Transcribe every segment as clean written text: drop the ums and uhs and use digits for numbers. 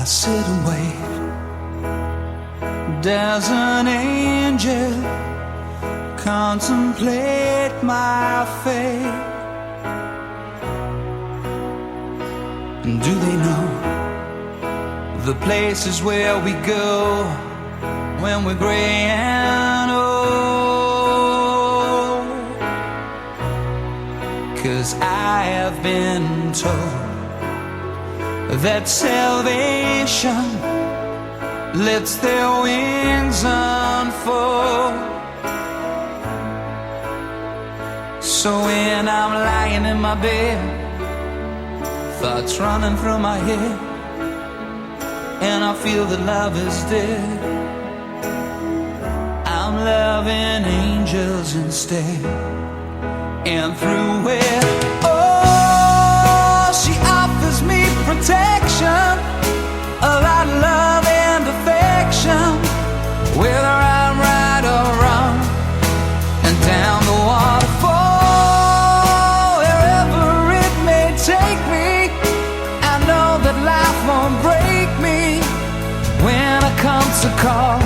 sit and wait. Does an angel contemplate my fate? And do they know the places where we go when we're gray and old? 'Cause I have been told that salvation lets their wings unfold. So when I'm lying in my bed, thoughts running through my head, and I feel that love is dead, I'm loving angels instead. And through it, oh, she offers me protection, a lot of love and affection, whether I'm right or wrong. And down the waterfall, wherever it may take me, I know that life won't break me. When I come to call,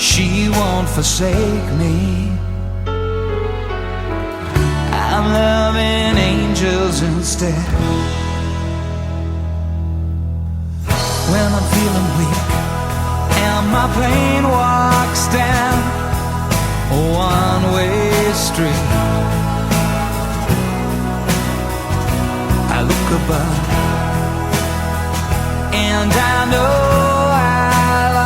she won't forsake me. I'm loving angels instead. When I'm feeling weak and my plane walks down a one-way street, I look above and I know I'll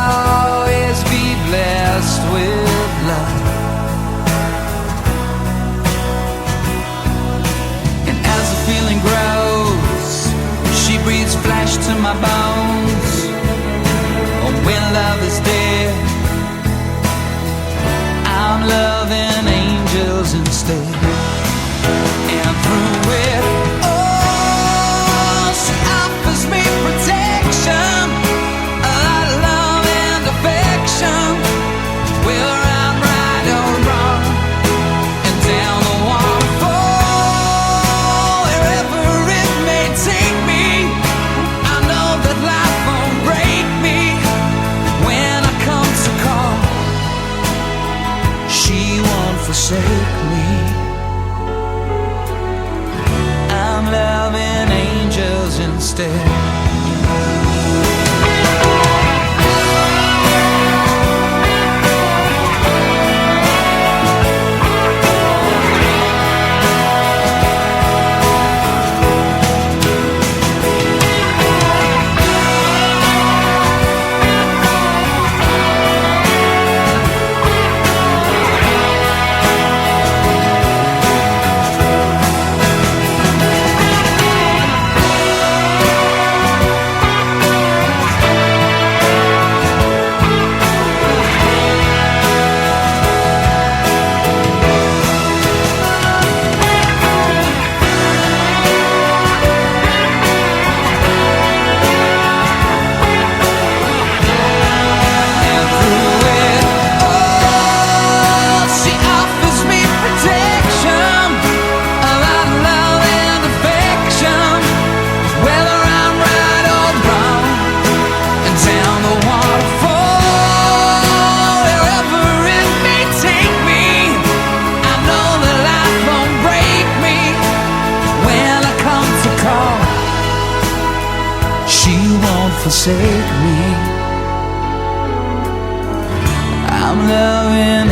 always be blessed with love. And as the feeling grows, she breathes flesh to my bones. Oh, when love is dead, I'm loving angels instead. And through it, oh, she offers me protection, a lot of love and affection, whether I'm right or wrong. And down the waterfall, wherever it may take me, I know that life won't break me. When I come to call, she won't forsake me. I'm loving angels instead. Forsake me. I'm loving